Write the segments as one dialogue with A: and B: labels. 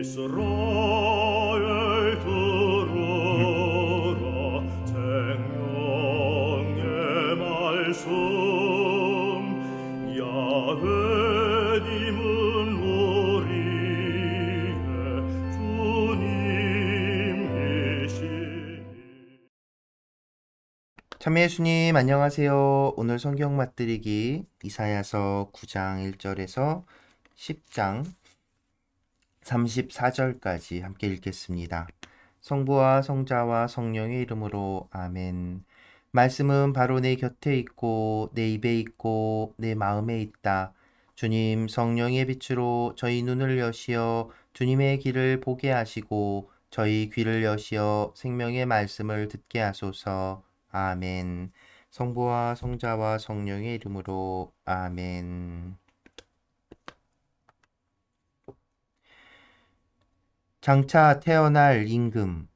A: 이스라엘 들으라 생명의 말씀 야훼님은 우리의 주님이시니.
B: 참여 예수님 안녕하세요. 오늘 성경 맛들이기 이사야서 9장 1절에서 10장 34절까지 함께 읽겠습니다. 성부와 성자와 성령의 이름으로 아멘. 말씀은 바로 내 곁에 있고 내 입에 있고 내 마음에 있다. 주님 성령의 빛으로 저희 눈을 여시어 주님의 길을 보게 하시고 저희 귀를 여시어 생명의 말씀을 듣게 하소서. 아멘. 성부와 성자와 성령의 이름으로 아멘. 장차 태어날 임금.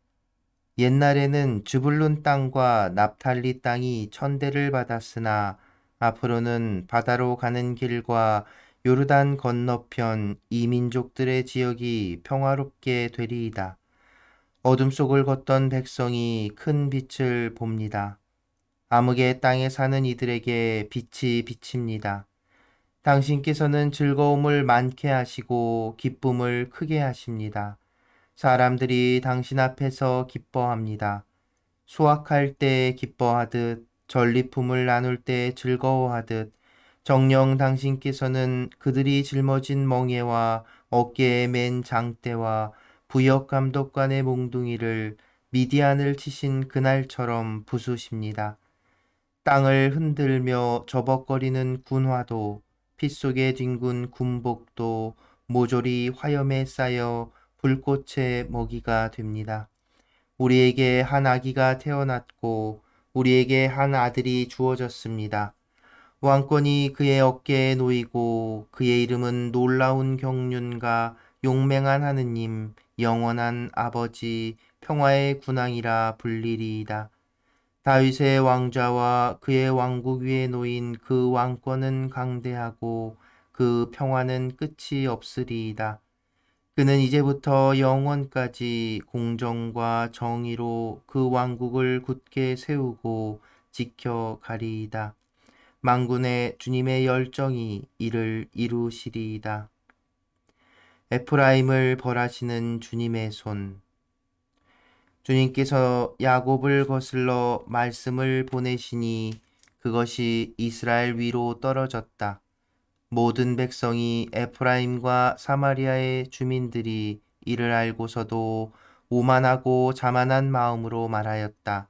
B: 옛날에는 즈불룬 땅과 납탈리 땅이 천대를 받았으나 앞으로는 바다로 가는 길과 요르단 건너편 이 민족들의 지역이 평화롭게 되리이다. 어둠 속을 걷던 백성이 큰 빛을 봅니다. 암흑의 땅에 사는 이들에게 빛이 비칩니다. 당신께서는 즐거움을 많게 하시고 기쁨을 크게 하십니다. 사람들이 당신 앞에서 기뻐합니다. 수확할 때 기뻐하듯 전리품을 나눌 때 즐거워하듯 정녕 당신께서는 그들이 짊어진 멍에와 어깨에 맨 장대와 부역 감독관의 몽둥이를 미디안을 치신 그날처럼 부수십니다. 땅을 흔들며 저벅거리는 군화도 피 속에 뒹군 군복도 모조리 화염에 쌓여 불꽃의 먹이가 됩니다. 우리에게 한 아기가 태어났고 우리에게 한 아들이 주어졌습니다. 왕권이 그의 어깨에 놓이고 그의 이름은 놀라운 경륜과 용맹한 하느님, 영원한 아버지, 평화의 군왕이라 불리리이다. 다윗의 왕좌와 그의 왕국 위에 놓인 그 왕권은 강대하고 그 평화는 끝이 없으리이다. 그는 이제부터 영원까지 공정과 정의로 그 왕국을 굳게 세우고 지켜가리이다. 만군의 주님의 열정이 이를 이루시리이다. 에프라임을 벌하시는 주님의 손. 주님께서 야곱을 거슬러 말씀을 보내시니 그것이 이스라엘 위로 떨어졌다. 모든 백성이 에프라임과 사마리아의 주민들이 이를 알고서도 오만하고 자만한 마음으로 말하였다.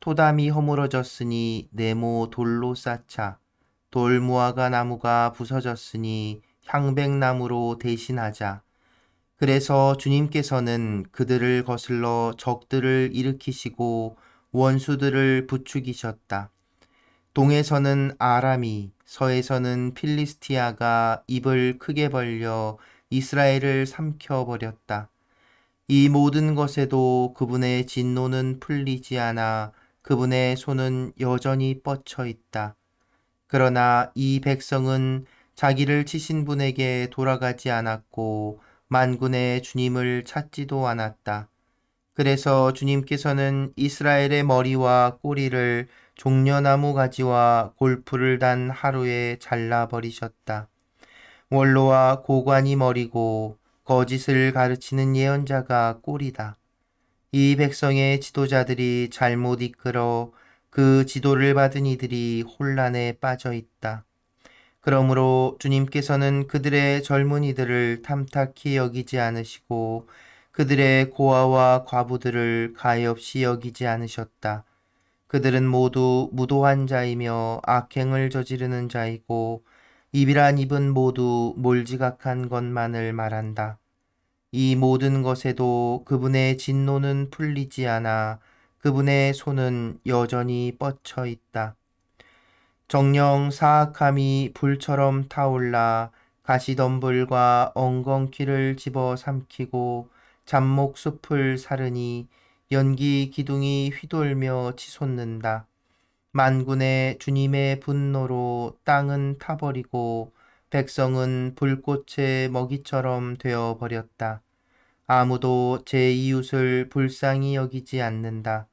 B: 토담이 허물어졌으니 네모 돌로 쌓자. 돌무화과 나무가 부서졌으니 향백나무로 대신하자. 그래서 주님께서는 그들을 거슬러 적들을 일으키시고 원수들을 부추기셨다. 동에서는 아람이, 서에서는 필리스티아가 입을 크게 벌려 이스라엘을 삼켜버렸다. 이 모든 것에도 그분의 진노는 풀리지 않아 그분의 손은 여전히 뻗쳐 있다. 그러나 이 백성은 자기를 치신 분에게 돌아가지 않았고 만군의 주님을 찾지도 않았다. 그래서 주님께서는 이스라엘의 머리와 꼬리를 종려나무 가지와 골프를 단 하루에 잘라버리셨다. 원로와 고관이 머리고 거짓을 가르치는 예언자가 꼬리다. 이 백성의 지도자들이 잘못 이끌어 그 지도를 받은 이들이 혼란에 빠져 있다. 그러므로 주님께서는 그들의 젊은이들을 탐탁히 여기지 않으시고 그들의 고아와 과부들을 가엾이 여기지 않으셨다. 그들은 모두 무도한 자이며 악행을 저지르는 자이고 입이란 입은 모두 몰지각한 것만을 말한다. 이 모든 것에도 그분의 진노는 풀리지 않아 그분의 손은 여전히 뻗쳐 있다. 정녕 사악함이 불처럼 타올라 가시덤불과 엉겅퀴를 집어 삼키고 잡목숲을 사르니 연기 기둥이 휘돌며 치솟는다. 만군의 주님의 분노로 땅은 타버리고 백성은 불꽃의 먹이처럼 되어버렸다. 아무도 제 이웃을 불쌍히 여기지 않는다.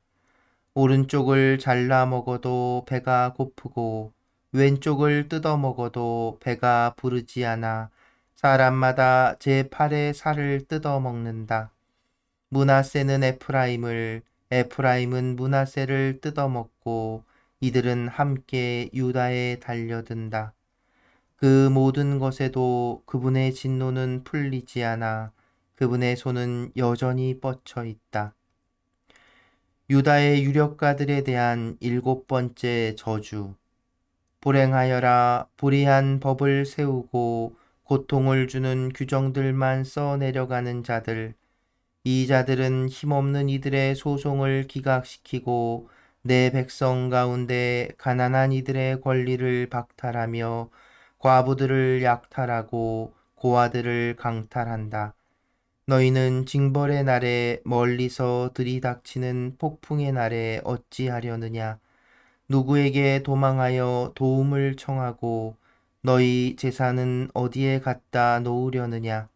B: 오른쪽을 잘라 먹어도 배가 고프고 왼쪽을 뜯어 먹어도 배가 부르지 않아 사람마다 제 팔의 살을 뜯어 먹는다. 므낫세는 에프라임을, 에프라임은 므낫세를 뜯어 먹고 이들은 함께 유다에 달려든다. 그 모든 것에도 그분의 진노는 풀리지 않아 그분의 손은 여전히 뻗쳐 있다. 유다의 유력가들에 대한 7번째 저주. 불행하여라, 불의한 법을 세우고 고통을 주는 규정들만 써내려가는 자들. 이 자들은 힘없는 이들의 소송을 기각시키고 내 백성 가운데 가난한 이들의 권리를 박탈하며 과부들을 약탈하고 고아들을 강탈한다. 너희는 징벌의 날에 멀리서 들이닥치는 폭풍의 날에 어찌하려느냐? 누구에게 도망하여 도움을 청하고 너희 재산은 어디에 갖다 놓으려느냐?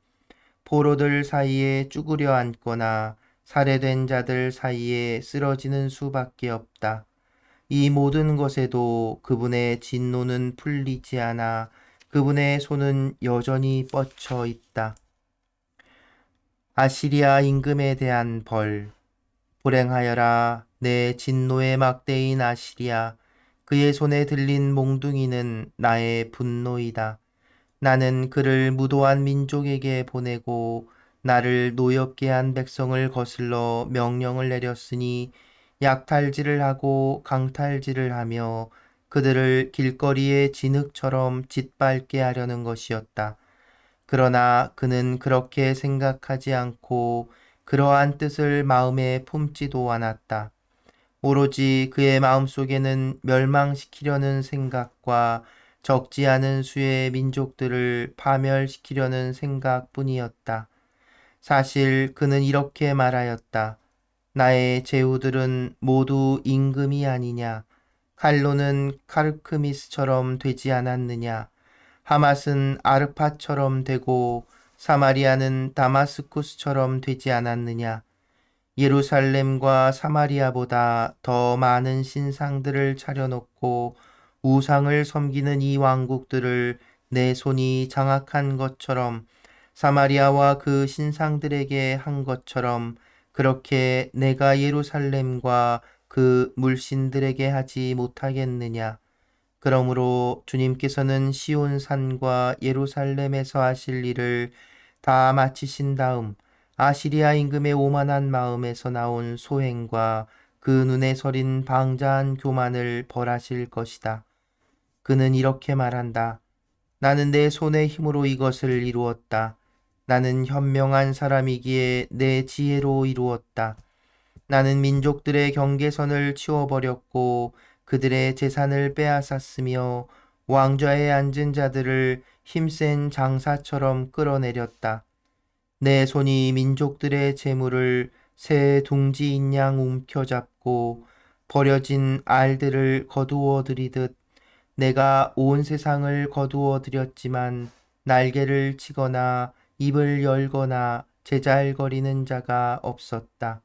B: 포로들 사이에 쭈그려 앉거나 살해된 자들 사이에 쓰러지는 수밖에 없다. 이 모든 것에도 그분의 진노는 풀리지 않아 그분의 손은 여전히 뻗쳐 있다. 아시리아 임금에 대한 벌. 불행하여라, 내 진노의 막대인 아시리아. 그의 손에 들린 몽둥이는 나의 분노이다. 나는 그를 무도한 민족에게 보내고 나를 노엽게 한 백성을 거슬러 명령을 내렸으니 약탈질을 하고 강탈질을 하며 그들을 길거리의 진흙처럼 짓밟게 하려는 것이었다. 그러나 그는 그렇게 생각하지 않고 그러한 뜻을 마음에 품지도 않았다. 오로지 그의 마음속에는 멸망시키려는 생각과 적지 않은 수의 민족들을 파멸시키려는 생각뿐이었다. 사실 그는 이렇게 말하였다. 나의 제후들은 모두 임금이 아니냐? 칼로는 카르크미스처럼 되지 않았느냐? 하맛은 아르파처럼 되고 사마리아는 다마스쿠스처럼 되지 않았느냐? 예루살렘과 사마리아보다 더 많은 신상들을 차려놓고 우상을 섬기는 이 왕국들을 내 손이 장악한 것처럼 사마리아와 그 신상들에게 한 것처럼 그렇게 내가 예루살렘과 그 물신들에게 하지 못하겠느냐? 그러므로 주님께서는 시온산과 예루살렘에서 하실 일을 다 마치신 다음 아시리아 임금의 오만한 마음에서 나온 소행과 그 눈에 서린 방자한 교만을 벌하실 것이다. 그는 이렇게 말한다. 나는 내 손의 힘으로 이것을 이루었다. 나는 현명한 사람이기에 내 지혜로 이루었다. 나는 민족들의 경계선을 치워버렸고 그들의 재산을 빼앗았으며 왕좌에 앉은 자들을 힘센 장사처럼 끌어내렸다. 내 손이 민족들의 재물을 새 둥지인 양 움켜잡고 버려진 알들을 거두어 들이듯 내가 온 세상을 거두어 들였지만 날개를 치거나 입을 열거나 제잘거리는 자가 없었다.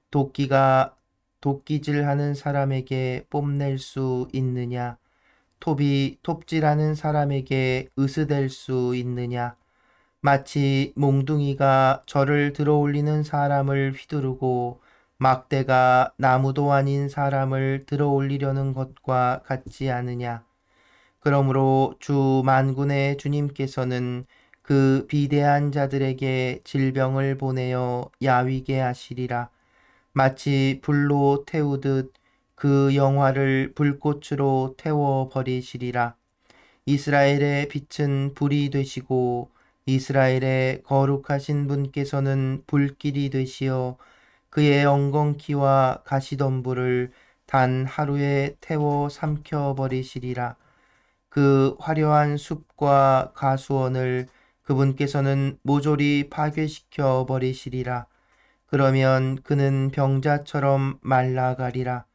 B: 도끼가 도끼질하는 사람에게 뽐낼 수 있느냐? 톱이 톱질하는 사람에게 으스댈 수 있느냐? 마치 몽둥이가 절을 들어올리는 사람을 휘두르고 막대가 나무도 아닌 사람을 들어올리려는 것과 같지 않으냐? 그러므로 주 만군의 주님께서는 그 비대한 자들에게 질병을 보내어 야위게 하시리라. 마치 불로 태우듯 그 영화를 불꽃으로 태워 버리시리라. 이스라엘의 빛은 불이 되시고 이스라엘의 거룩하신 분께서는 불길이 되시어 그의 엉겅퀴와 가시덤불을 단 하루에 태워 삼켜 버리시리라. 그 화려한 숲과 가수원을 그분께서는 모조리 파괴시켜 버리시리라. 그러면 그는 병자처럼 말라가리라.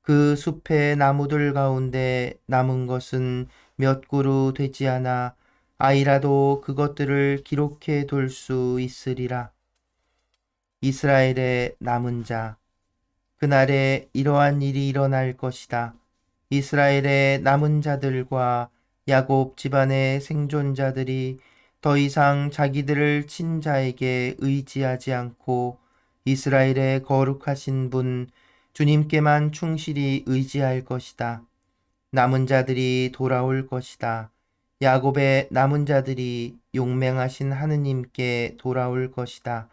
B: 그 숲의 나무들 가운데 남은 것은 몇 그루 되지 않아 아이라도 그것들을 기록해 둘 수 있으리라. 이스라엘의 남은 자. 그날에 이러한 일이 일어날 것이다. 이스라엘의 남은 자들과 야곱 집안의 생존자들이 더 이상 자기들을 친 자에게 의지하지 않고 이스라엘의 거룩하신 분 주님께만 충실히 의지할 것이다. 남은 자들이 돌아올 것이다. 야곱의 남은 자들이 용맹하신 하느님께 돌아올 것이다.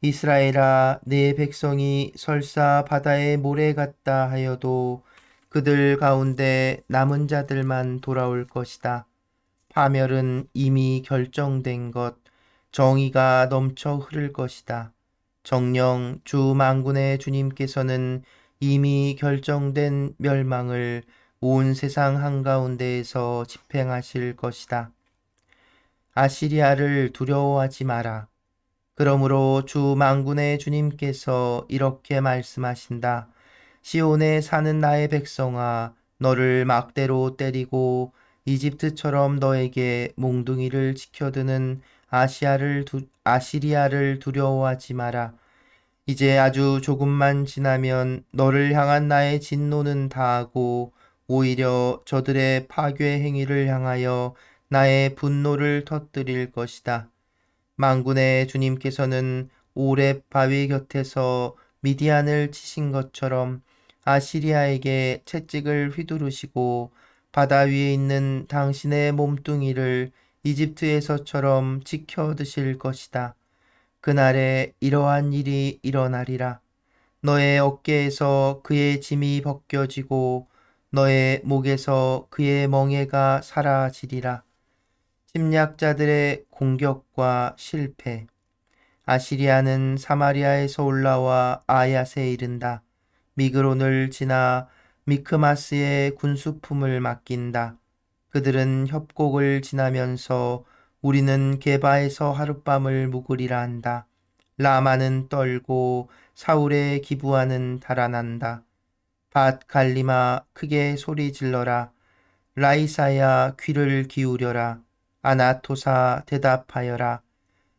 B: 이스라엘아, 내 백성이 설사 바다의 모래 같다 하여도 그들 가운데 남은 자들만 돌아올 것이다. 파멸은 이미 결정된 것, 정의가 넘쳐 흐를 것이다. 정령 주 만군의 주님께서는 이미 결정된 멸망을 온 세상 한가운데에서 집행하실 것이다. 아시리아를 두려워하지 마라. 그러므로 주 만군의 주님께서 이렇게 말씀하신다. 시온에 사는 나의 백성아, 너를 막대로 때리고 이집트처럼 너에게 몽둥이를 치켜드는 아시리아를 두려워하지 마라. 이제 아주 조금만 지나면 너를 향한 나의 진노는 다하고 오히려 저들의 파괴 행위를 향하여 나의 분노를 터뜨릴 것이다. 만군의 주님께서는 오렙 바위 곁에서 미디안을 치신 것처럼 아시리아에게 채찍을 휘두르시고 바다 위에 있는 당신의 몸뚱이를 이집트에서처럼 지켜 드실 것이다. 그날에 이러한 일이 일어나리라. 너의 어깨에서 그의 짐이 벗겨지고 너의 목에서 그의 멍에가 사라지리라. 침략자들의 공격과 실패. 아시리아는 사마리아에서 올라와 아얏에 이른다. 미그론을 지나 미크마스의 군수품을 맡긴다. 그들은 협곡을 지나면서 우리는 게바에서 하룻밤을 묵으리라 한다. 라마는 떨고 사울의 기부하는 달아난다. 밭 갈리마 크게 소리 질러라. 라이사야 귀를 기울여라. 아나토사 대답하여라.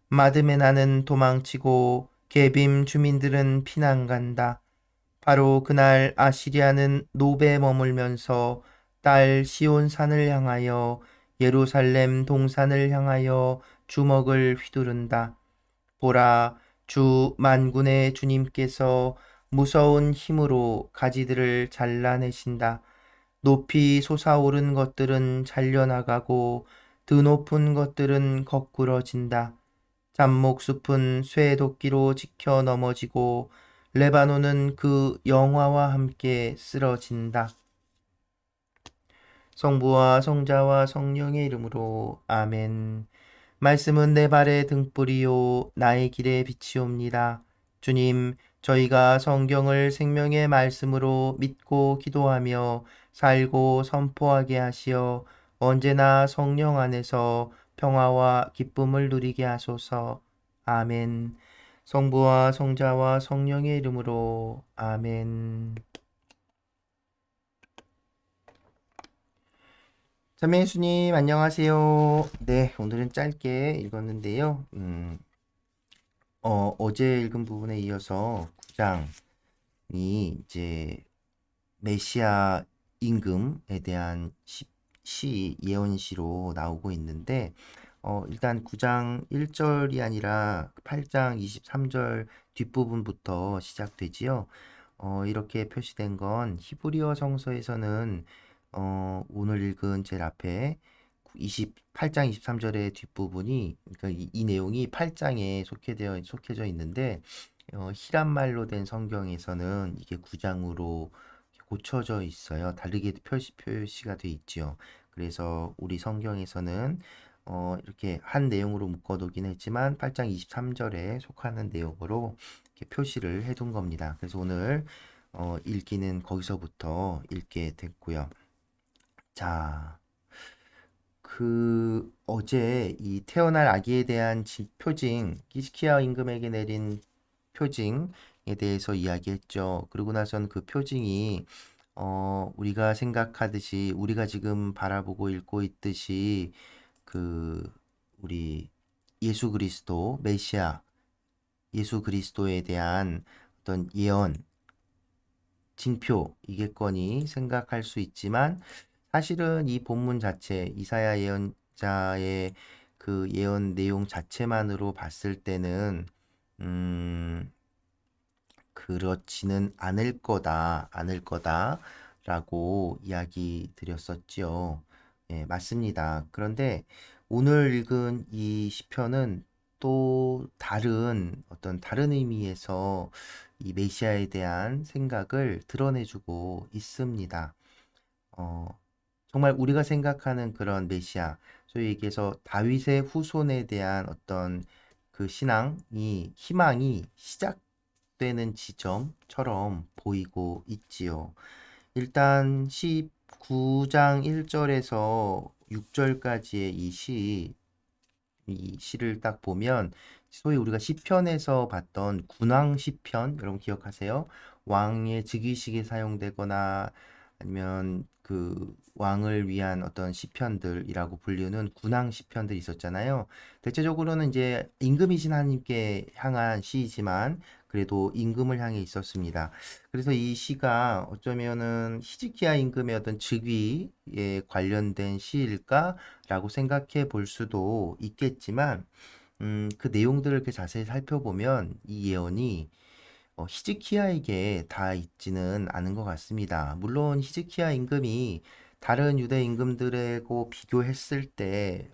B: 마드메나는 도망치고 게빔 주민들은 피난간다. 바로 그날 아시리아는 노베에 머물면서 딸 시온산을 향하여 예루살렘 동산을 향하여 주먹을 휘두른다. 보라, 주 만군의 주님께서 무서운 힘으로 가지들을 잘라내신다. 높이 솟아오른 것들은 잘려나가고 드높은 것들은 거꾸러진다. 잡목숲은 쇠도끼로 지켜 넘어지고 레바논은 그 영화와 함께 쓰러진다. 성부와 성자와 성령의 이름으로 아멘. 말씀은 내 발의 등불이요 나의 길의 빛이옵니다. 주님, 저희가 성경을 생명의 말씀으로 믿고 기도하며 살고 선포하게 하시어 언제나 성령 안에서 평화와 기쁨을 누리게 하소서. 아멘. 성부와 성자와 성령의 이름으로 아멘. 자매 예수님 안녕하세요. 네, 오늘은 짧게 읽었는데요. 어제 읽은 부분에 이어서 9장이 이제 메시아 임금에 대한 예언시로 나오고 있는데 일단 9장 1절이 아니라 8장 23절 뒷부분부터 시작되지요. 이렇게 표시된 건 히브리어 성서에서는 오늘 읽은 제일 앞에 8장 23절의 뒷부분이 그러니까 이 내용이 8장에 속해져 있는데 히람 말로 된 성경에서는 이게 9장으로 고쳐져 있어요. 다르게 표시가 돼 있죠. 그래서 우리 성경에서는 이렇게 한 내용으로 묶어두긴 했지만 8장 23절에 속하는 내용으로 이렇게 표시를 해둔 겁니다. 그래서 오늘 읽기는 거기서부터 읽게 됐고요. 자, 어제 이 태어날 아기에 대한 표징, 히스키야 임금에게 내린 표징에 대해서 이야기했죠. 그러고 나선 그 표징이 우리가 생각하듯이 우리가 지금 바라보고 읽고 있듯이 우리 예수 그리스도 메시아 예수 그리스도에 대한 어떤 예언, 징표이겠거니 생각할 수 있지만 사실은 이 본문 자체, 이사야 예언자의 그 예언 내용 자체만으로 봤을 때는 음, 그렇지는 않을 거다라고 이야기 드렸었지요. 예, 맞습니다. 그런데 오늘 읽은 이 시편은 또 다른 의미에서 이 메시아에 대한 생각을 드러내주고 있습니다. 어, 정말 우리가 생각하는 그런 메시아, 소위 얘기해서 다윗의 후손에 대한 어떤 그 희망이 시작되는 지점처럼 보이고 있지요. 일단 19장 1절에서 6절까지의 이 시를 딱 보면 소위 우리가 시편에서 봤던 군왕 시편 여러분 기억하세요? 왕의 즉위식에 사용되거나 아니면 그 왕을 위한 어떤 시편들이라고 불리는 군왕 시편들이 있었잖아요. 대체적으로는 이제 임금이신 하나님께 향한 시이지만 그래도 임금을 향해 있었습니다. 그래서 이 시가 어쩌면은 히즈키야 임금의 어떤 즉위에 관련된 시일까라고 생각해 볼 수도 있겠지만, 그 내용들을 이렇게 자세히 살펴보면 이 예언이 히즈키야에게 다 있지는 않은 것 같습니다. 물론 히즈키야 임금이 다른 유대 임금들하고 비교했을 때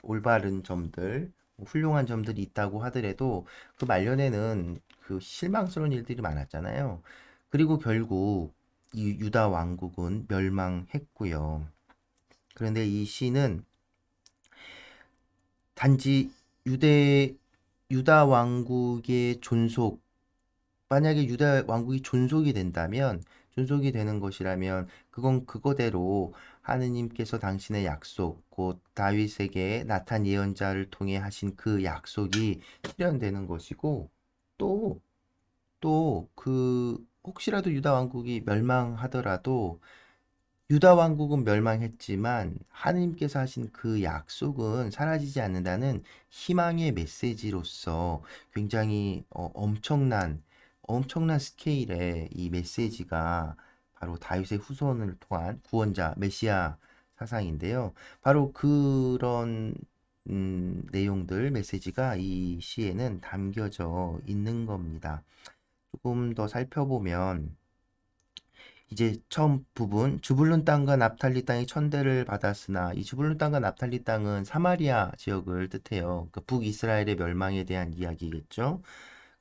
B: 올바른 점들, 훌륭한 점들이 있다고 하더라도 그 말년에는 그 실망스러운 일들이 많았잖아요. 그리고 결국 이 유다 왕국은 멸망했고요. 그런데 이 시는 단지 유다 왕국의 만약에 유다 왕국이 존속이 되는 것이라면, 그건 그거대로 하느님께서 당신의 약속, 곧 다윗에게 나탄 예언자를 통해 하신 그 약속이 실현되는 것이고, 또, 혹시라도 유다 왕국이 멸망하더라도 유다 왕국은 멸망했지만 하느님께서 하신 그 약속은 사라지지 않는다는 희망의 메시지로서 굉장히 엄청난 스케일의 이 메시지가 바로 다윗의 후손을 통한 구원자 메시아 사상인데요. 바로 그런 내용들 메시지가 이 시에는 담겨져 있는 겁니다. 조금 더 살펴보면 이제 처음 부분 주불룬 땅과 납탈리 땅이 천대를 받았으나, 이 주불룬 땅과 납탈리 땅은 사마리아 지역을 뜻해요. 그 북이스라엘의 멸망에 대한 이야기겠죠.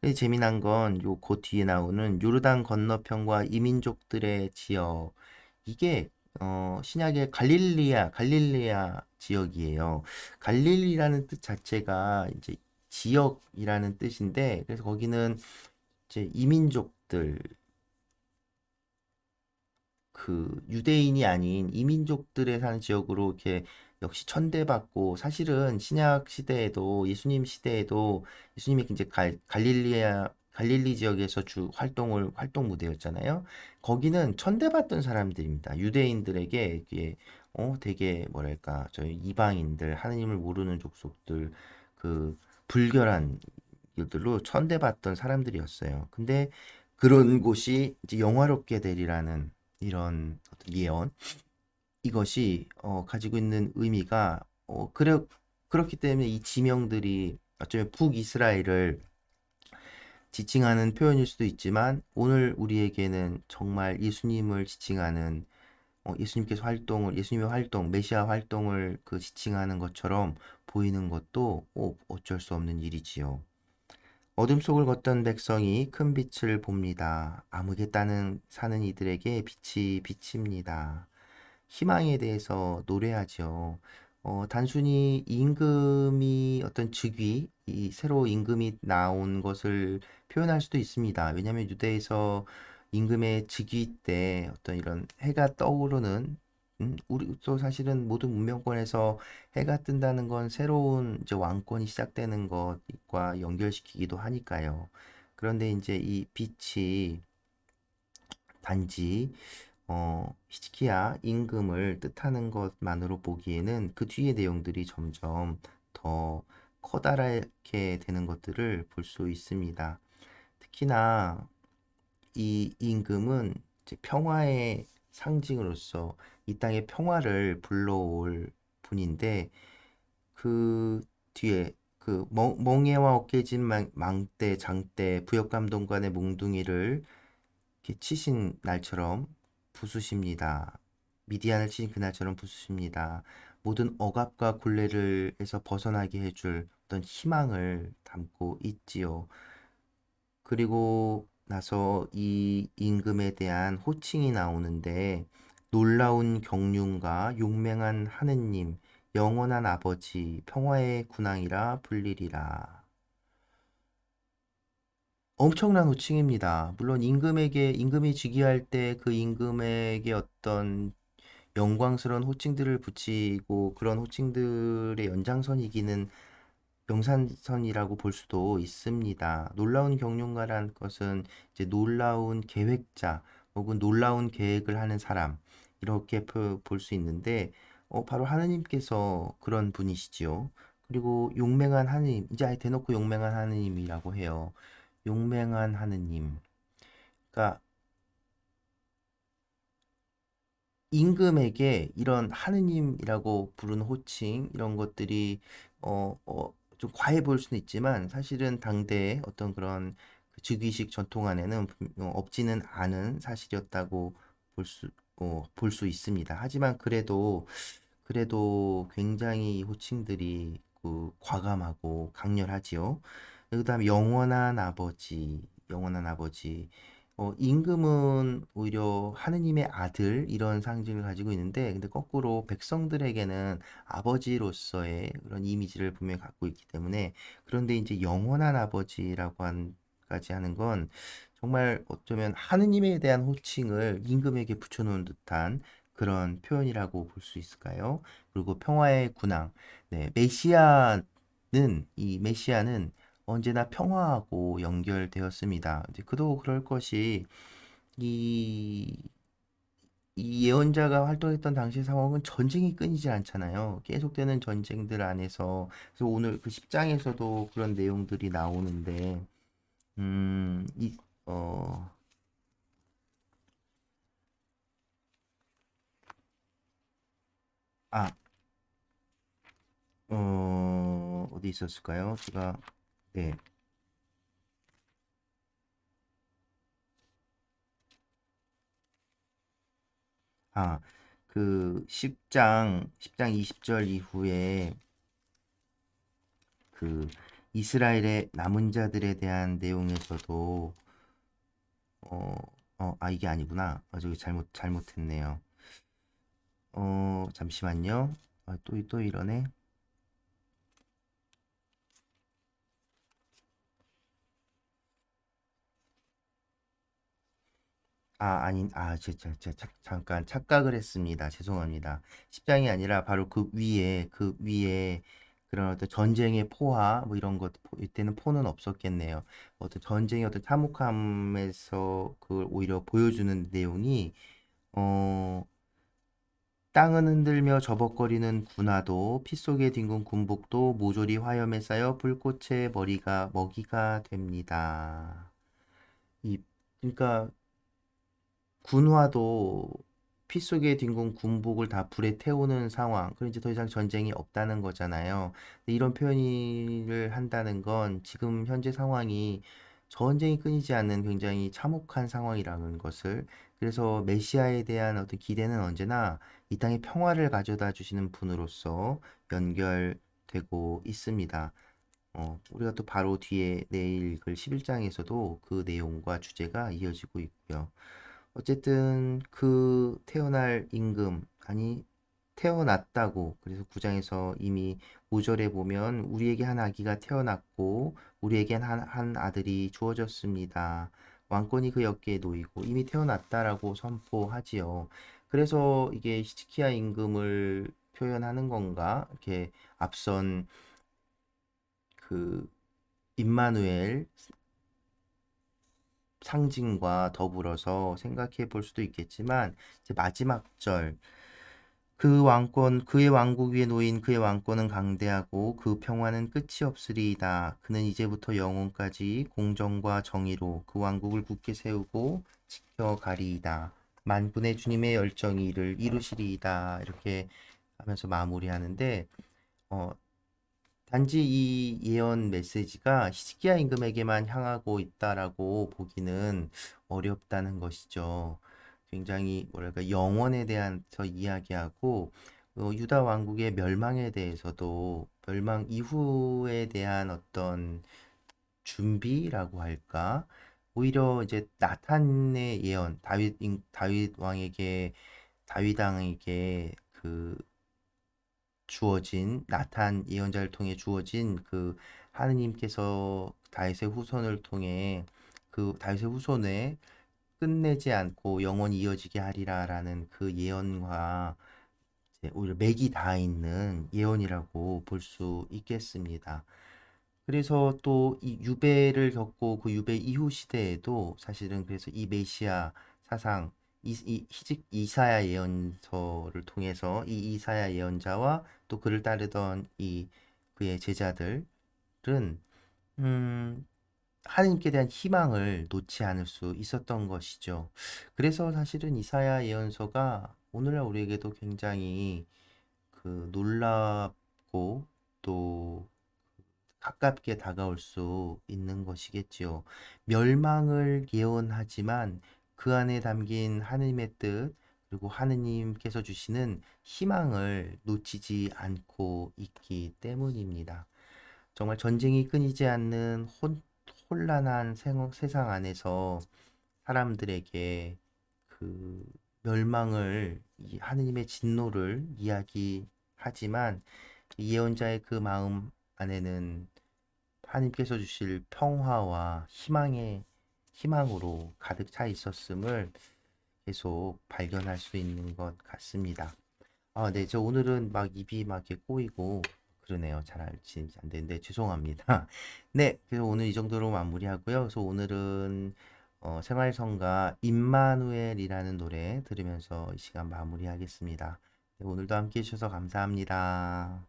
B: 근데 재미난 건 요 그 뒤에 나오는 요르단 건너편과 이민족들의 지역, 이게 신약의 갈릴리아 지역이에요. 갈릴리라는 뜻 자체가 이제 지역이라는 뜻인데, 그래서 거기는 이제 이민족들, 그 유대인이 아닌 이민족들에 사는 지역으로 이렇게 역시 천대받고, 사실은 신약 시대에도 예수님이 이제 갈릴리 지역에서 주 활동 무대였잖아요. 거기는 천대받던 사람들입니다. 유대인들에게 이게 되게 뭐랄까 저희 이방인들, 하느님을 모르는 족속들, 그 불결한 일들로 천대받던 사람들이었어요. 근데 그런 곳이 이제 영화롭게 되리라는 이런 어떤 예언, 이것이 가지고 있는 의미가 그렇기 때문에 이 지명들이 어쩌면 북이스라엘을 지칭하는 표현일 수도 있지만, 오늘 우리에게는 정말 예수님을 지칭하는 예수님의 활동, 메시아 활동을 그 지칭하는 것처럼 보이는 것도 어쩔 수 없는 일이지요. 어둠 속을 걷던 백성이 큰 빛을 봅니다. 아무개 사는 이들에게 빛이 비칩니다. 희망에 대해서 노래하죠. 단순히 임금이 어떤 이 새로 임금이 나온 것을 표현할 수도 있습니다. 왜냐하면 유대에서 임금의 즉위 때 어떤 이런 해가 떠오르는, 우리 또 사실은 모든 문명권에서 해가 뜬다는 건 새로운 이제 왕권이 시작되는 것과 연결시키기도 하니까요. 그런데 이제 이 빛이 단지 히스키야 임금을 뜻하는 것만으로 보기에는 그 뒤의 내용들이 점점 더 커다랗게 되는 것들을 볼 수 있습니다. 특히나 이 임금은 이제 평화의 상징으로서 이 땅의 평화를 불러올 분인데 그 뒤에 그 멍에와 어깨진 망대 장대 부역감동관의 몽둥이를 이렇게 치신 날처럼 부수십니다. 미디안을 치신 그날처럼 부수십니다. 모든 억압과 굴레를 해서 벗어나게 해줄 어떤 희망을 담고 있지요. 그리고 나서 이 임금에 대한 호칭이 나오는데 놀라운 경륜과 용맹한 하느님, 영원한 아버지, 평화의 군왕이라 불리리라. 엄청난 호칭입니다. 물론 임금이 즉위할 때 그 임금에게 어떤 영광스러운 호칭들을 붙이고 그런 호칭들의 연장선이기는 명산선이라고 볼 수도 있습니다. 놀라운 경륜가라는 것은 이제 놀라운 계획자 혹은 놀라운 계획을 하는 사람 이렇게 볼 수 있는데 바로 하느님께서 그런 분이시지요. 그리고 용맹한 하느님, 이제 아예 대놓고 용맹한 하느님이라고 해요. 용맹한 하느님. 그러니까 임금에게 이런 하느님이라고 부르는 호칭 이런 것들이 좀 과해 보일 수는 있지만 사실은 당대의 어떤 그런 그 즉위식 전통 안에는 없지는 않은 사실이었다고 볼 수 있습니다. 하지만 그래도 굉장히 이 호칭들이 그 과감하고 강렬하지요. 그다음에 영원한 아버지. 임금은 오히려 하느님의 아들 이런 상징을 가지고 있는데, 근데 거꾸로 백성들에게는 아버지로서의 그런 이미지를 분명히 갖고 있기 때문에, 그런데 이제 영원한 아버지라고 까지 하는 건 정말 어쩌면 하느님에 대한 호칭을 임금에게 붙여놓은 듯한 그런 표현이라고 볼 수 있을까요? 그리고 평화의 군왕. 네, 이 메시아는 언제나 평화하고 연결되었습니다. 이제 그도 그럴 것이 이, 이 예언자가 활동했던 당시 상황은 전쟁이 끊이지 않잖아요. 계속되는 전쟁들 안에서 그래서 오늘 그 10장에서도 그런 내용들이 나오는데 음, 이, 어, 아, 어디 있었을까요? 네. 아, 그 10장 20절 이후에 그 이스라엘의 남은 자들에 대한 내용에서도 이게 아니구나. 저기 잘못했네요. 잠시만요. 또 이러네. 잠깐 착각을 했습니다. 죄송합니다. 10장이 아니라 바로 그 위에 그런 어떤 전쟁의 포화, 뭐 이런 것, 이때는 포는 없었겠네요. 어떤 전쟁의 어떤 참혹함에서 그걸 오히려 보여주는 내용이, 어, 땅은 흔들며 저벅거리는 군화도 피 속에 뒹군 군복도 모조리 화염에 쌓여 불꽃의 먹이가 됩니다. 이 그러니까 군화도 피 속에 뒹군 군복을 다 불에 태우는 상황. 그럼 이제 더 이상 전쟁이 없다는 거잖아요. 근데 이런 표현을 한다는 건 지금 현재 상황이 전쟁이 끊이지 않는 굉장히 참혹한 상황이라는 것을. 그래서 메시아에 대한 어떤 기대는 언제나 이 땅에 평화를 가져다 주시는 분으로서 연결되고 있습니다. 우리가 또 바로 뒤에 내일 읽을 11장에서도 그 내용과 주제가 이어지고 있고요. 어쨌든 그 태어날 임금, 아니 태어났다고. 그래서 9장에서 이미 5절에 보면 우리에게 한 아기가 태어났고 우리에겐 한 아들이 주어졌습니다. 왕권이 그 어깨에 놓이고 이미 태어났다라고 선포하지요. 그래서 이게 히스키야 임금을 표현하는 건가? 이렇게 앞선 그 임마누엘 상징과 더불어서 생각해 볼 수도 있겠지만 이제 마지막 절 그의 왕국 위에 놓인 그의 왕권은 강대하고 그 평화는 끝이 없으리이다. 그는 이제부터 영원까지 공정과 정의로 그 왕국을 굳게 세우고 지켜가리이다. 만군의 주님의 열정이 이를 이루시리이다. 이렇게 하면서 마무리하는데 단지 이 예언 메시지가 히스기야 임금에게만 향하고 있다라고 보기는 어렵다는 것이죠. 굉장히 뭐랄까 영원에 대해서 이야기하고 유다 왕국의 멸망에 대해서도 멸망 이후에 대한 어떤 준비라고 할까? 오히려 이제 나탄의 예언, 다윗 왕에게 그 주어진 나탄 예언자를 통해 주어진 그 하느님께서 다윗의 후손을 통해 그 다윗의 후손에 끝내지 않고 영원히 이어지게 하리라라는 그 예언과 이제 오히려 맥이 닿아 있는 예언이라고 볼 수 있겠습니다. 그래서 또 이 유배를 겪고 그 유배 이후 시대에도 사실은 그래서 이 메시아 사상 이사야 예언서를 통해서 이 이사야 예언자와 또 그를 따르던 그의 제자들은 하나님께 대한 희망을 놓지 않을 수 있었던 것이죠. 그래서 사실은 이사야 예언서가 오늘날 우리에게도 굉장히 놀랍고 또 가깝게 다가올 수 있는 것이겠지요. 멸망을 예언하지만 그 안에 담긴 하느님의 뜻 그리고 하느님께서 주시는 희망을 놓치지 않고 있기 때문입니다. 정말 전쟁이 끊이지 않는 혼란한 세상 안에서 사람들에게 그 멸망을 하느님의 진노를 이야기하지만 이 예언자의 그 마음 안에는 하나님께서 주실 평화와 희망으로 가득 차 있었음을 계속 발견할 수 있는 것 같습니다. 네, 저 오늘은 막 입이 막 이렇게 꼬이고 그러네요. 잘 알지 안 되는데 죄송합니다. 네, 그래서 오늘 이 정도로 마무리하고요. 그래서 오늘은 생활성가 임마누엘이라는 노래 들으면서 이 시간 마무리하겠습니다. 네, 오늘도 함께 해주셔서 감사합니다.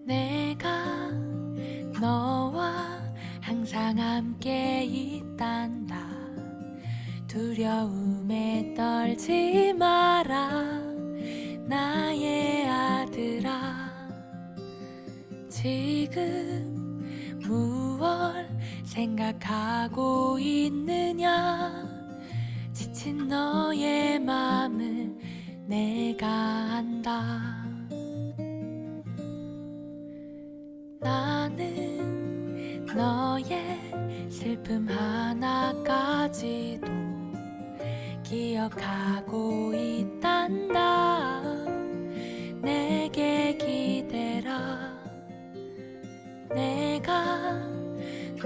C: 내가 너와 항상 함께 있단다. 두려움에 떨지 마라 나의 아들아. 지금 무얼 생각하고 있느냐. 지친 너의 맘을 내가 안다. 나는 너의 슬픔 하나까지도 기억하고 있단다. 내게 기대라. 내가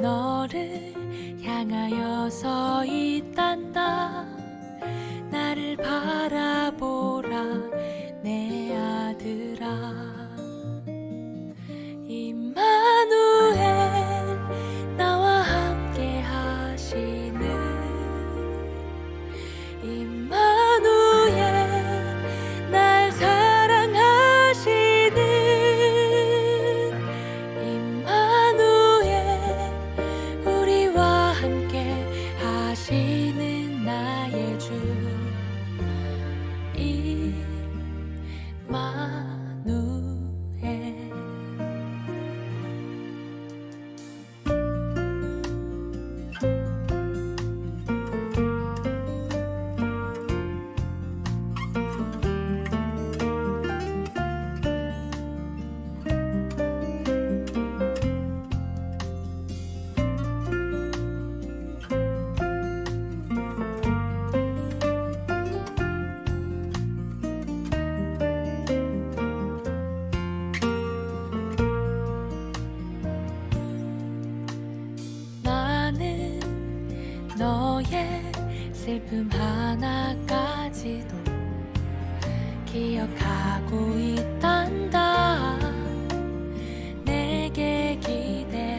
C: 너를 향하여 서 있단다. 나를 바라보라 내 아들아. 임마누엘 나와 함께 하시는 임마누엘 날 사랑하시는 임마누엘 우리와 함께 하시는 나의 주 임마누엘. 나는 너의 슬픔 하나까지도 기억하고 있단다. 내게 기대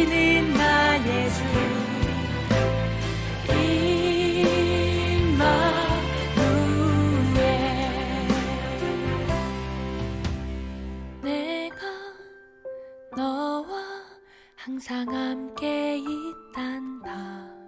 C: 하시는 나의 주 임마누엘. 내가 너와 항상 함께 있단다.